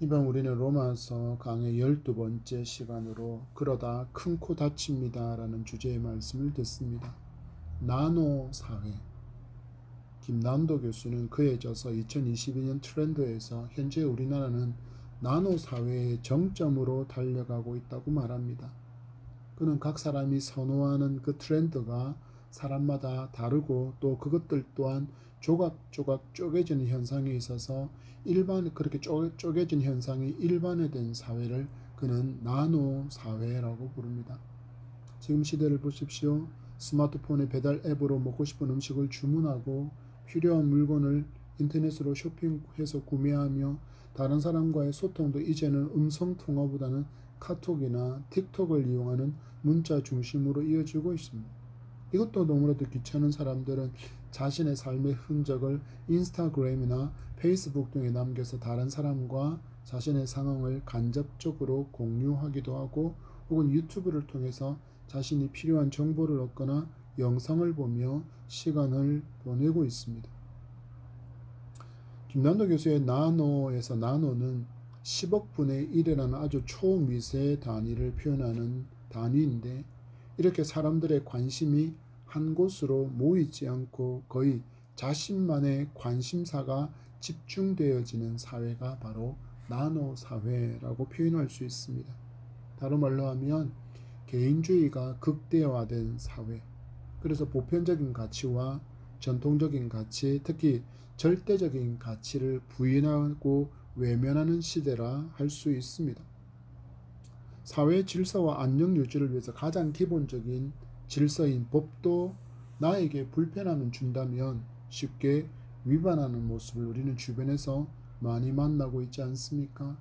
이번 우리는 로마서 강의 12번째 시간으로 그러다 큰 코 다칩니다 라는 주제의 말씀을 듣습니다. 나노 사회. 김남도 교수는 그에 져서 2022년 트렌드에서 현재 우리나라는 나노 사회의 정점으로 달려가고 있다고 말합니다. 그는 각 사람이 선호하는 그 트렌드가 사람마다 다르고 또 그것들 또한 조각조각 쪼개지는 현상이 있어서 그렇게 쪼개진 현상이 일반화된 사회를 그는 나노 사회라고 부릅니다. 지금 시대를 보십시오. 스마트폰의 배달 앱으로 먹고 싶은 음식을 주문하고 필요한 물건을 인터넷으로 쇼핑해서 구매하며 다른 사람과의 소통도 이제는 음성통화보다는 카톡이나 틱톡을 이용하는 문자 중심으로 이어지고 있습니다. 이것도 너무나도 귀찮은 사람들은 자신의 삶의 흔적을 인스타그램이나 페이스북 등에 남겨서 다른 사람과 자신의 상황을 간접적으로 공유하기도 하고 혹은 유튜브를 통해서 자신이 필요한 정보를 얻거나 영상을 보며 시간을 보내고 있습니다. 김남도 교수의 나노에서 나노는 10억 분의 1이라는 아주 초미세 단위를 표현하는 단위인데 이렇게 사람들의 관심이 한 곳으로 모이지 않고 거의 자신만의 관심사가 집중되어지는 사회가 바로 나노 사회라고 표현할 수 있습니다. 다른 말로 하면 개인주의가 극대화된 사회, 그래서 보편적인 가치와 전통적인 가치, 특히 절대적인 가치를 부인하고 외면하는 시대라 할 수 있습니다. 사회 질서와 안녕 유지를 위해서 가장 기본적인 질서인 법도 나에게 불편함을 준다면 쉽게 위반하는 모습을 우리는 주변에서 많이 만나고 있지 않습니까?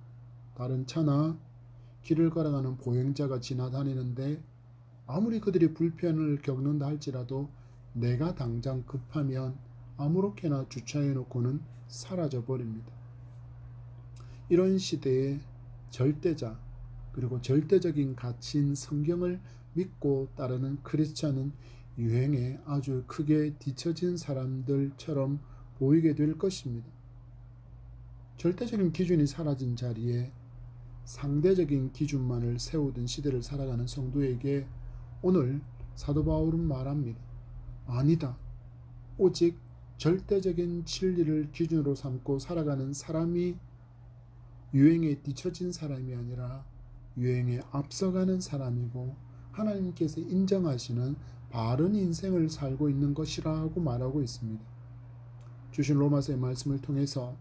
다른 차나 길을 걸어가는 보행자가 지나다니는데 아무리 그들이 불편을 겪는다 할지라도 내가 당장 급하면 아무렇게나 주차해 놓고는 사라져 버립니다. 이런 시대에 절대자 그리고 절대적인 가치인 성경을 믿고 따르는 크리스찬은 유행에 아주 크게 뒤처진 사람들처럼 보이게 될 것입니다. 절대적인 기준이 사라진 자리에 상대적인 기준만을 세우던 시대를 살아가는 성도에게 오늘 사도 바울은 말합니다. 아니다. 오직 절대적인 진리를 기준으로 삼고 살아가는 사람이 유행에 뒤처진 사람이 아니라 유행에 앞서가는 사람이고 하나님께서 인정하시는 바른 인생을 살고 있는 것이라고 말하고 있습니다. 주신 로마서의 말씀을 통해서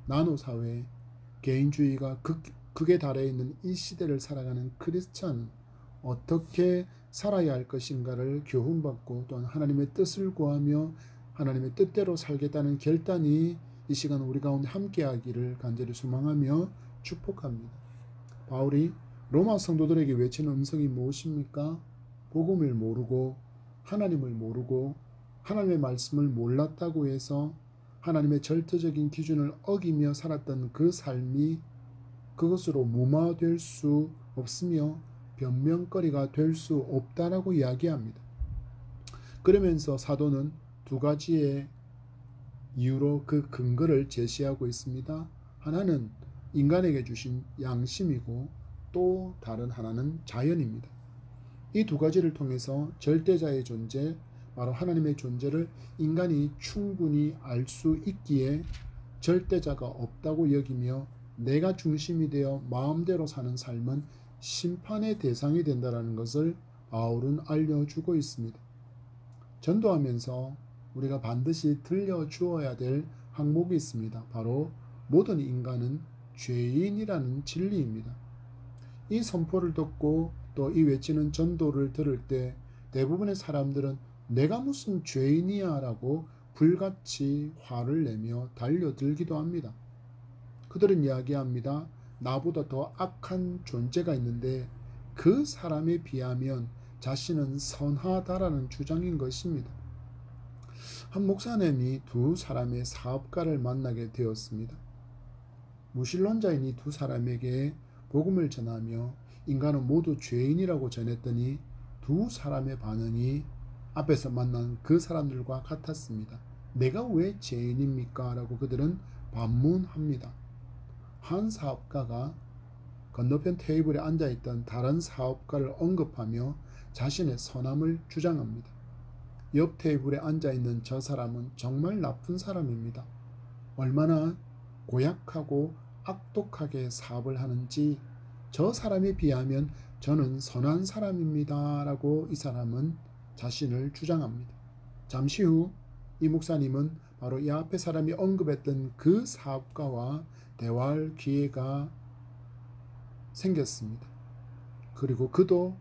나노사회, 개인주의가 극에 달해 있는 이 시대를 살아가는 크리스찬은 어떻게 살아야 할 것인가를 교훈받고 또한 하나님의 뜻을 구하며 하나님의 뜻대로 살겠다는 결단이 이 시간 우리 가운데 함께하기를 간절히 소망하며 축복합니다. 바울이 로마 성도들에게 외치는 음성이 무엇입니까? 복음을 모르고 하나님을 모르고 하나님의 말씀을 몰랐다고 해서 하나님의 절대적인 기준을 어기며 살았던 그 삶이 그것으로 무마될 수 없으며 변명거리가 될 수 없다라고 이야기합니다. 그러면서 사도는 두 가지의 이유로 그 근거를 제시하고 있습니다. 하나는 인간에게 주신 양심이고 또 다른 하나는 자연입니다. 이 두 가지를 통해서 절대자의 존재, 바로 하나님의 존재를 인간이 충분히 알 수 있기에 절대자가 없다고 여기며 내가 중심이 되어 마음대로 사는 삶은 심판의 대상이 된다는 것을 바울은 알려주고 있습니다. 전도하면서 우리가 반드시 들려주어야 될 항목이 있습니다. 바로 모든 인간은 죄인이라는 진리입니다. 이 선포를 듣고 또 이 외치는 전도를 들을 때 대부분의 사람들은 내가 무슨 죄인이야 라고 불같이 화를 내며 달려들기도 합니다. 그들은 이야기합니다. 나보다 더 악한 존재가 있는데 그 사람에 비하면 자신은 선하다라는 주장인 것입니다. 한 목사님이 두 사람의 사업가를 만나게 되었습니다. 무신론자인 이 두 사람에게 복음을 전하며 인간은 모두 죄인이라고 전했더니 두 사람의 반응이 앞에서 만난 그 사람들과 같았습니다. 내가 왜 죄인입니까? 라고 그들은 반문합니다. 한 사업가가 건너편 테이블에 앉아있던 다른 사업가를 언급하며 자신의 선함을 주장합니다. 옆 테이블에 앉아있는 저 사람은 정말 나쁜 사람입니다. 얼마나 고약하고 악독하게 사업을 하는지 저 사람에 비하면 저는 선한 사람입니다. 라고 이 사람은 자신을 주장합니다. 잠시 후 이 목사님은 바로 이 앞에 사람이 언급했던 그 사업가와 대화할 기회가 생겼습니다. 그리고 그도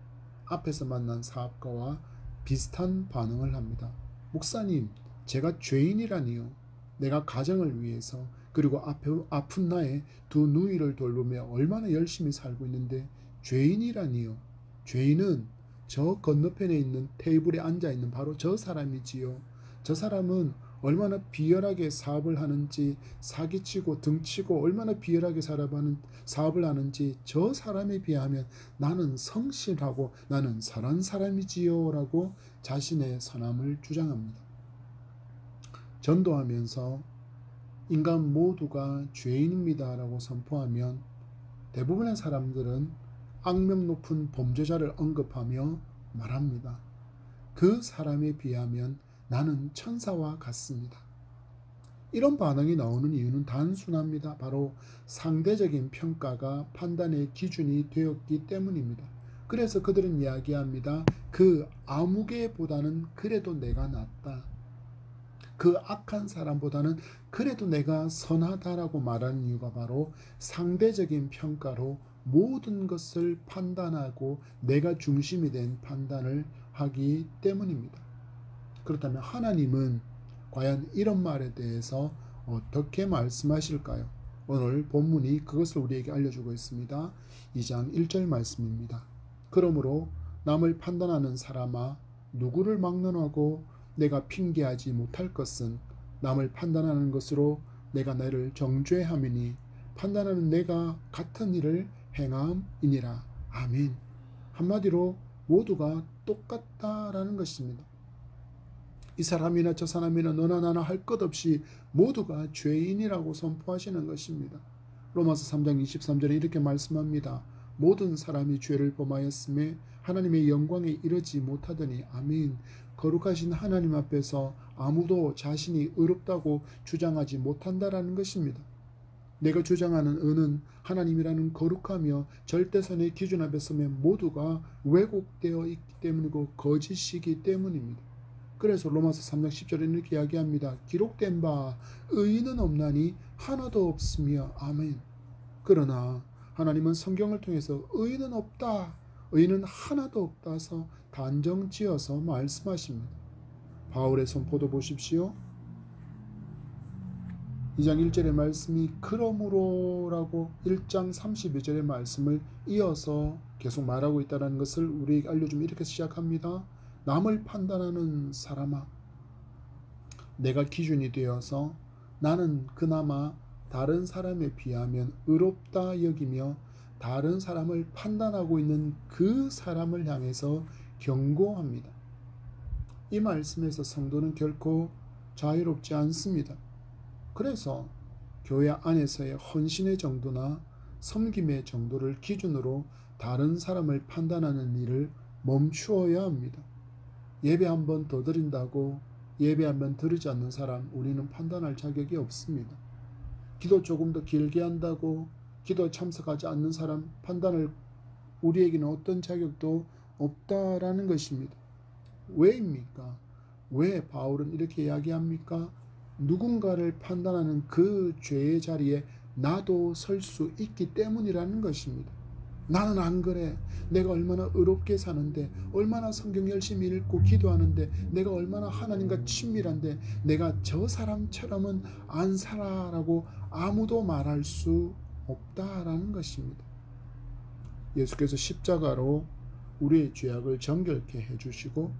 앞에서 만난 사업가와 비슷한 반응을 합니다. 목사님, 제가 죄인이라니요. 내가 가정을 위해서 그리고 아픈 나의 두 누이를 돌보며 얼마나 열심히 살고 있는데 죄인이라니요. 죄인은 저 건너편에 있는 테이블에 앉아있는 바로 저 사람이지요. 저 사람은 얼마나 비열하게 사업을 하는지, 사기치고 등치고 얼마나 비열하게 사업을 하는지 저 사람에 비하면 나는 성실하고 나는 선한 사람이지요. 라고 자신의 선함을 주장합니다. 전도하면서 인간 모두가 죄인입니다 라고 선포하면 대부분의 사람들은 악명 높은 범죄자를 언급하며 말합니다. 그 사람에 비하면 나는 천사와 같습니다. 이런 반응이 나오는 이유는 단순합니다. 바로 상대적인 평가가 판단의 기준이 되었기 때문입니다. 그래서 그들은 이야기합니다. 그 아무개보다는 그래도 내가 낫다. 그 악한 사람보다는 그래도 내가 선하다라고 말하는 이유가 바로 상대적인 평가로 모든 것을 판단하고 내가 중심이 된 판단을 하기 때문입니다. 그렇다면 하나님은 과연 이런 말에 대해서 어떻게 말씀하실까요? 오늘 본문이 그것을 우리에게 알려주고 있습니다. 2장 1절 말씀입니다. 그러므로 남을 판단하는 사람아 누구를 막론하고 내가 핑계하지 못할 것은 남을 판단하는 것으로 내가 너를 정죄함이니 판단하는 내가 같은 일을 행함이니라. 아멘. 한마디로 모두가 똑같다라는 것입니다. 이 사람이나 저 사람이나 너나 나나 할 것 없이 모두가 죄인이라고 선포하시는 것입니다. 로마서 3장 23절에 이렇게 말씀합니다. 모든 사람이 죄를 범하였음에 하나님의 영광에 이르지 못하더니 아멘. 거룩하신 하나님 앞에서 아무도 자신이 의롭다고 주장하지 못한다라는 것입니다. 내가 주장하는 의는 하나님이라는 거룩하며 절대선의 기준 앞에 서면 모두가 왜곡되어 있기 때문이고 거짓이기 때문입니다. 그래서 로마서 3장 10절에 이렇게 이야기합니다. 기록된 바 의인은 없나니 하나도 없으며 아멘. 그러나 하나님은 성경을 통해서 의인은 없다, 의인은 하나도 없다서 단정지어서 말씀하십니다. 바울의 선포도 보십시오. 2장 1절의 말씀이 그러므로 라고 1장 32절의 말씀을 이어서 계속 말하고 있다는 것을 우리에게 알려주면 이렇게 시작합니다. 남을 판단하는 사람아, 내가 기준이 되어서 나는 그나마 다른 사람에 비하면 의롭다 여기며 다른 사람을 판단하고 있는 그 사람을 향해서 경고합니다. 이 말씀에서 성도는 결코 자유롭지 않습니다. 그래서 교회 안에서의 헌신의 정도나 섬김의 정도를 기준으로 다른 사람을 판단하는 일을 멈추어야 합니다. 예배 한 번 더 드린다고 예배 한 번 드리지 않는 사람 우리는 판단할 자격이 없습니다. 기도 조금 더 길게 한다고 기도에 참석하지 않는 사람 판단을 우리에게는 어떤 자격도 없다라는 것입니다. 왜입니까? 왜 바울은 이렇게 이야기합니까? 누군가를 판단하는 그 죄의 자리에 나도 설 수 있기 때문이라는 것입니다. 나는 안 그래. 내가 얼마나 의롭게 사는데, 얼마나 성경 열심히 읽고 기도하는데, 내가 얼마나 하나님과 친밀한데 내가 저 사람처럼은 안 살아라고 아무도 말할 수 없다라는 것입니다. 예수께서 십자가로 우리의 죄악을 정결케 해주시고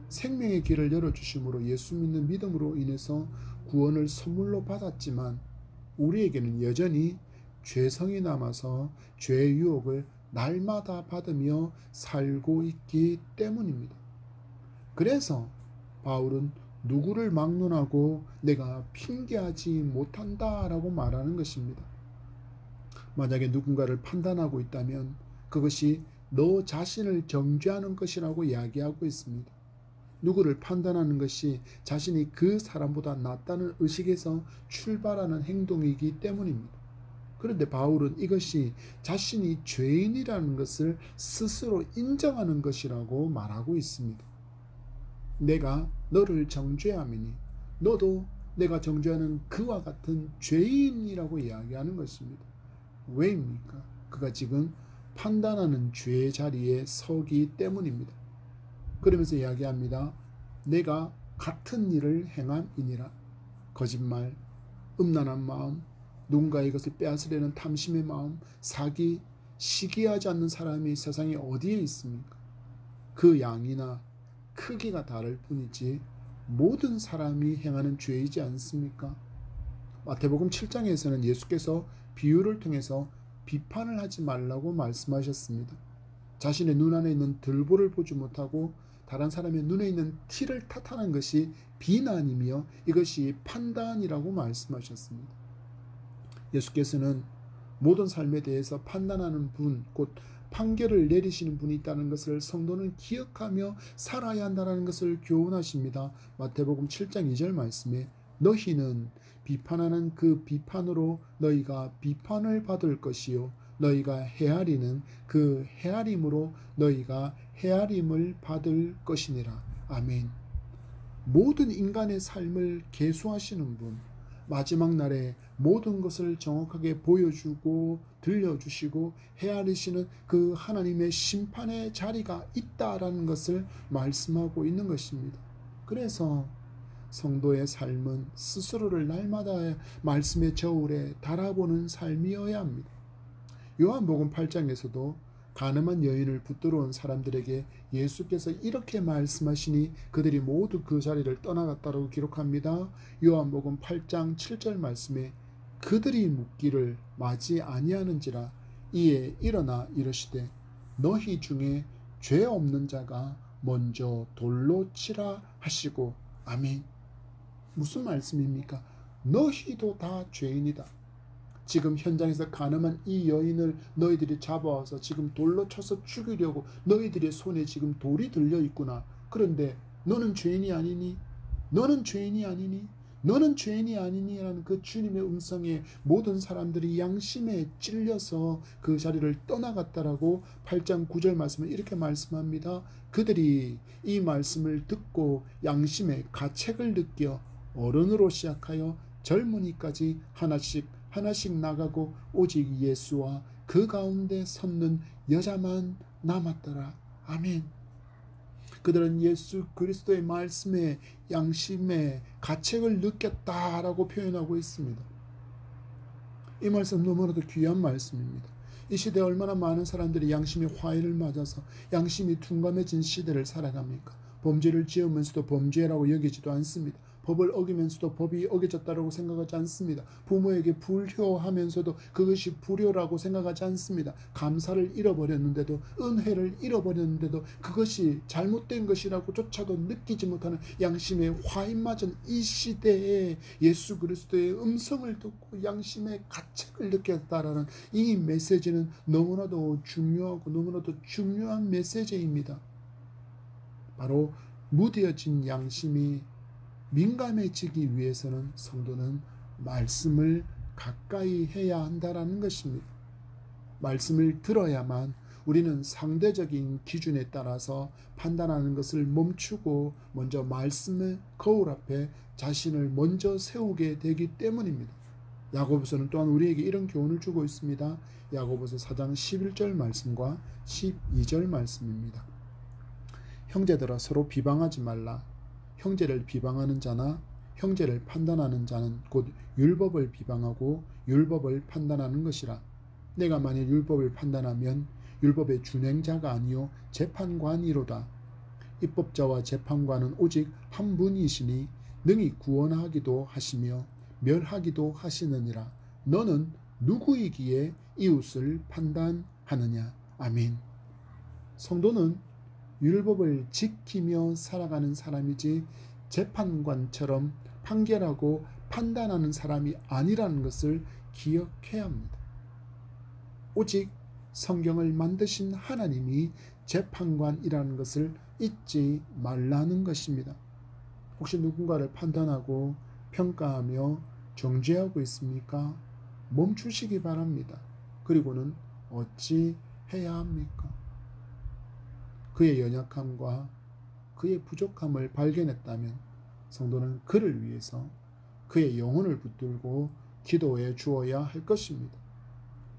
생명의 길을 열어주심으로 예수 믿는 믿음으로 인해서 구원을 선물로 받았지만 우리에게는 여전히 죄성이 남아서 죄의 유혹을 날마다 받으며 살고 있기 때문입니다. 그래서 바울은 누구를 막론하고 내가 핑계하지 못한다라고 말하는 것입니다. 만약에 누군가를 판단하고 있다면 그것이 너 자신을 정죄하는 것이라고 이야기하고 있습니다. 누구를 판단하는 것이 자신이 그 사람보다 낫다는 의식에서 출발하는 행동이기 때문입니다. 그런데 바울은 이것이 자신이 죄인이라는 것을 스스로 인정하는 것이라고 말하고 있습니다. 내가 너를 정죄함이니 너도 내가 정죄하는 그와 같은 죄인이라고 이야기하는 것입니다. 왜입니까? 그가 지금 판단하는 죄의 자리에 서기 때문입니다. 그러면서 이야기합니다. 내가 같은 일을 행함이니라. 거짓말, 음란한 마음, 누군가의 것을 빼앗으려는 탐심의 마음, 사기, 시기하지 않는 사람이 세상에 어디에 있습니까? 그 양이나 크기가 다를 뿐이지 모든 사람이 행하는 죄이지 않습니까? 마태복음 7장에서는 예수께서 비유를 통해서 비판을 하지 말라고 말씀하셨습니다. 자신의 눈 안에 있는 들보를 보지 못하고 다른 사람의 눈에 있는 티를 탓하는 것이 비난이며 이것이 판단이라고 말씀하셨습니다. 예수께서는 모든 삶에 대해서 판단하는 분, 곧 판결을 내리시는 분이 있다는 것을 성도는 기억하며 살아야 한다는 것을 교훈하십니다. 마태복음 7장 2절 말씀에 너희는 비판하는 그 비판으로 너희가 비판을 받을 것이요 너희가 헤아리는 그 헤아림으로 너희가 헤아림을 받을 것이니라. 아멘. 모든 인간의 삶을 계수하시는 분, 마지막 날에 모든 것을 정확하게 보여주고 들려주시고 헤아리시는 그 하나님의 심판의 자리가 있다라는 것을 말씀하고 있는 것입니다. 그래서 성도의 삶은 스스로를 날마다 말씀의 저울에 달아보는 삶이어야 합니다. 요한복음 8장에서도 가늠한 여인을 붙들어 온 사람들에게 예수께서 이렇게 말씀하시니 그들이 모두 그 자리를 떠나갔다고 기록합니다. 요한복음 8장 7절 말씀에 그들이 묻기를 마지 아니하는지라 이에 일어나 이르시되 너희 중에 죄 없는 자가 먼저 돌로 치라 하시고 아멘. 무슨 말씀입니까? 너희도 다 죄인이다. 지금 현장에서 가늠한 이 여인을 너희들이 잡아와서 지금 돌로 쳐서 죽이려고 너희들의 손에 지금 돌이 들려 있구나. 그런데 너는 죄인이 아니니? 너는 죄인이 아니니? 너는 죄인이 아니니? 라는 그 주님의 음성에 모든 사람들이 양심에 찔려서 그 자리를 떠나갔다라고 8장 9절 말씀을 이렇게 말씀합니다. 그들이 이 말씀을 듣고 양심의 가책을 느껴 어른으로 시작하여 젊은이까지 하나씩 나가고 오직 예수와 그 가운데 섰는 여자만 남았더라. 아멘. 그들은 예수 그리스도의 말씀에 양심의 가책을 느꼈다라고 표현하고 있습니다. 이 말씀 너무나도 귀한 말씀입니다. 이 시대에 얼마나 많은 사람들이 양심의 화해를 맞아서 양심이 둔감해진 시대를 살아갑니까? 범죄를 지으면서도 범죄라고 여기지도 않습니다. 법을 어기면서도 법이 어겨졌다고 생각하지 않습니다. 부모에게 불효하면서도 그것이 불효라고 생각하지 않습니다. 감사를 잃어버렸는데도 은혜를 잃어버렸는데도 그것이 잘못된 것이라고 조차도 느끼지 못하는 양심의 화인맞은 이 시대에 예수 그리스도의 음성을 듣고 양심의 가책을 느꼈다라는 이 메시지는 너무나도 중요하고 너무나도 중요한 메시지입니다. 바로 무뎌진 양심이 민감해지기 위해서는 성도는 말씀을 가까이 해야 한다라는 것입니다. 말씀을 들어야만 우리는 상대적인 기준에 따라서 판단하는 것을 멈추고 먼저 말씀의 거울 앞에 자신을 먼저 세우게 되기 때문입니다. 야고보서는 또한 우리에게 이런 교훈을 주고 있습니다. 야고보서 4장 11절 말씀과 12절 말씀입니다. 형제들아 서로 비방하지 말라. 형제를 비방하는 자나 형제를 판단하는 자는 곧 율법을 비방하고 율법을 판단하는 것이라. 내가 만일 율법을 판단하면 율법의 준행자가 아니요 재판관이로다. 입법자와 재판관은 오직 한 분이시니 능히 구원하기도 하시며 멸하기도 하시느니라. 너는 누구이기에 이웃을 판단하느냐. 아멘. 성도는 율법을 지키며 살아가는 사람이지 재판관처럼 판결하고 판단하는 사람이 아니라는 것을 기억해야 합니다. 오직 성경을 만드신 하나님이 재판관이라는 것을 잊지 말라는 것입니다. 혹시 누군가를 판단하고 평가하며 정죄하고 있습니까? 멈추시기 바랍니다. 그리고는 어찌 해야 합니까? 그의 연약함과 그의 부족함을 발견했다면 성도는 그를 위해서 그의 영혼을 붙들고 기도해 주어야 할 것입니다.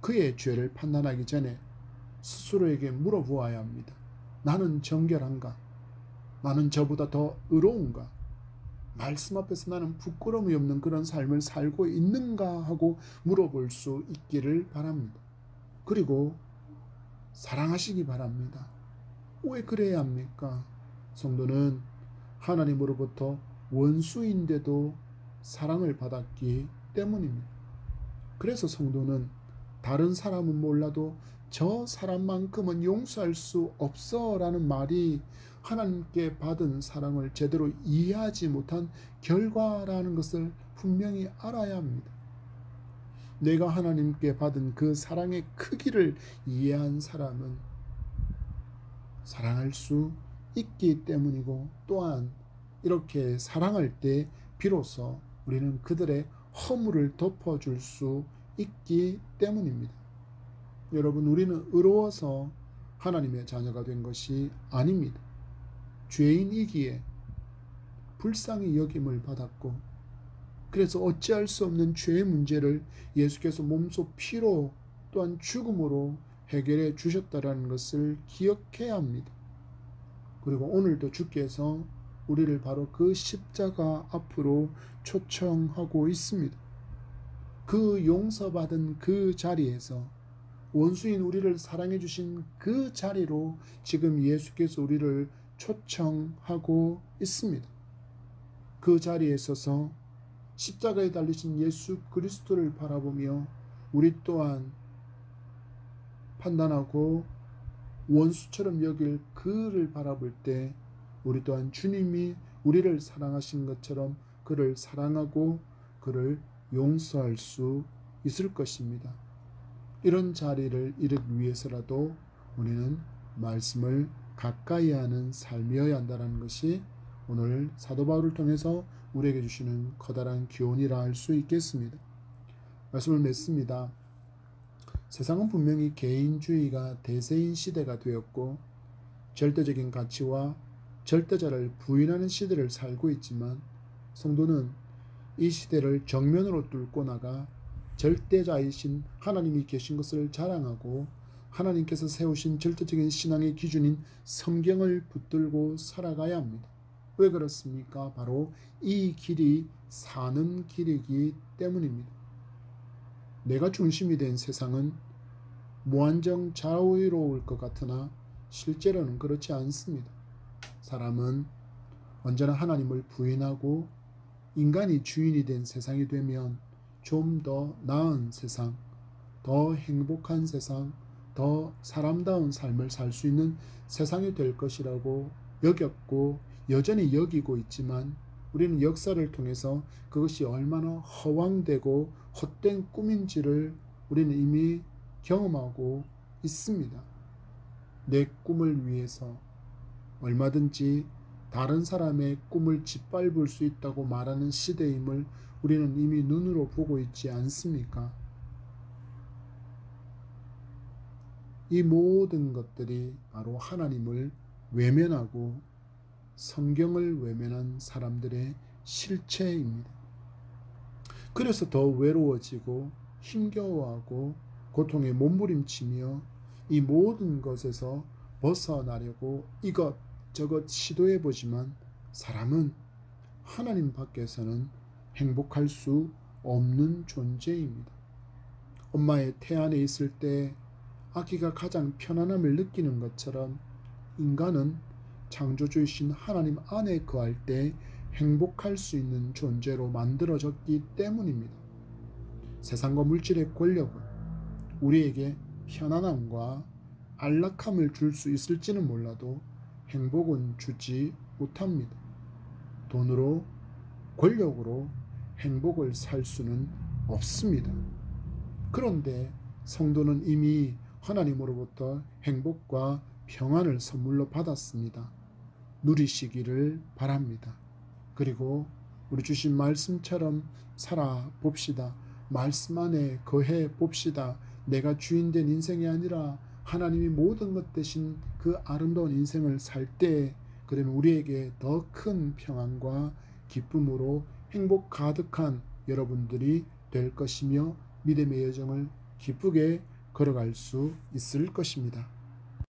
그의 죄를 판단하기 전에 스스로에게 물어보아야 합니다. 나는 정결한가? 나는 저보다 더 의로운가? 말씀 앞에서 나는 부끄러움이 없는 그런 삶을 살고 있는가 하고 물어볼 수 있기를 바랍니다. 그리고 사랑하시기 바랍니다. 왜 그래야 합니까? 성도는 하나님으로부터 원수인데도 사랑을 받았기 때문입니다. 그래서 성도는 다른 사람은 몰라도 저 사람만큼은 용서할 수 없어 라는 말이 하나님께 받은 사랑을 제대로 이해하지 못한 결과라는 것을 분명히 알아야 합니다. 내가 하나님께 받은 그 사랑의 크기를 이해한 사람은 사랑할 수 있기 때문이고, 또한 이렇게 사랑할 때 비로소 우리는 그들의 허물을 덮어줄 수 있기 때문입니다. 여러분, 우리는 의로워서 하나님의 자녀가 된 것이 아닙니다. 죄인이기에 불쌍히 여김을 받았고, 그래서 어찌할 수 없는 죄의 문제를 예수께서 몸소 피로 또한 죽음으로 해결해 주셨다라는 것을 기억해야 합니다. 그리고 오늘도 주께서 우리를 바로 그 십자가 앞으로 초청하고 있습니다. 그 용서받은 그 자리에서, 원수인 우리를 사랑해 주신 그 자리로 지금 예수께서 우리를 초청하고 있습니다. 그 자리에 서서 십자가에 달리신 예수 그리스도를 바라보며 우리 또한 판단하고 원수처럼 여길 그를 바라볼 때 우리 또한 주님이 우리를 사랑하신 것처럼 그를 사랑하고 그를 용서할 수 있을 것입니다. 이런 자리를 이루기 위해서라도 우리는 말씀을 가까이 하는 삶이어야 한다는 것이 오늘 사도 바울을 통해서 우리에게 주시는 커다란 교훈이라 할 수 있겠습니다. 말씀을 맺습니다. 세상은 분명히 개인주의가 대세인 시대가 되었고 절대적인 가치와 절대자를 부인하는 시대를 살고 있지만, 성도는 이 시대를 정면으로 뚫고 나가 절대자이신 하나님이 계신 것을 자랑하고 하나님께서 세우신 절대적인 신앙의 기준인 성경을 붙들고 살아가야 합니다. 왜 그렇습니까? 바로 이 길이 사는 길이기 때문입니다. 내가 중심이 된 세상은 무한정 자유로울 것 같으나 실제로는 그렇지 않습니다. 사람은 언제나 하나님을 부인하고 인간이 주인이 된 세상이 되면 좀 더 나은 세상, 더 행복한 세상, 더 사람다운 삶을 살 수 있는 세상이 될 것이라고 여겼고 여전히 여기고 있지만, 우리는 역사를 통해서 그것이 얼마나 허황되고 헛된 꿈인지를 우리는 이미 경험하고 있습니다. 내 꿈을 위해서 얼마든지 다른 사람의 꿈을 짓밟을 수 있다고 말하는 시대임을 우리는 이미 눈으로 보고 있지 않습니까? 이 모든 것들이 바로 하나님을 외면하고 성경을 외면한 사람들의 실체입니다. 그래서 더 외로워지고 힘겨워하고 고통에 몸부림치며 이 모든 것에서 벗어나려고 이것저것 시도해보지만 사람은 하나님 밖에서는 행복할 수 없는 존재입니다. 엄마의 태 안에 있을 때 아기가 가장 편안함을 느끼는 것처럼 인간은 창조주이신 하나님 안에 거할 때 행복할 수 있는 존재로 만들어졌기 때문입니다. 세상과 물질의 권력은 우리에게 편안함과 안락함을 줄 수 있을지는 몰라도 행복은 주지 못합니다. 돈으로, 권력으로 행복을 살 수는 없습니다. 그런데 성도는 이미 하나님으로부터 행복과 평안을 선물로 받았습니다. 누리시기를 바랍니다. 그리고 우리 주신 말씀처럼 살아봅시다. 말씀 안에 거해 봅시다. 내가 주인된 인생이 아니라 하나님이 모든 것 대신 그 아름다운 인생을 살 때, 그러면 우리에게 더 큰 평안과 기쁨으로 행복 가득한 여러분들이 될 것이며 믿음의 여정을 기쁘게 걸어갈 수 있을 것입니다.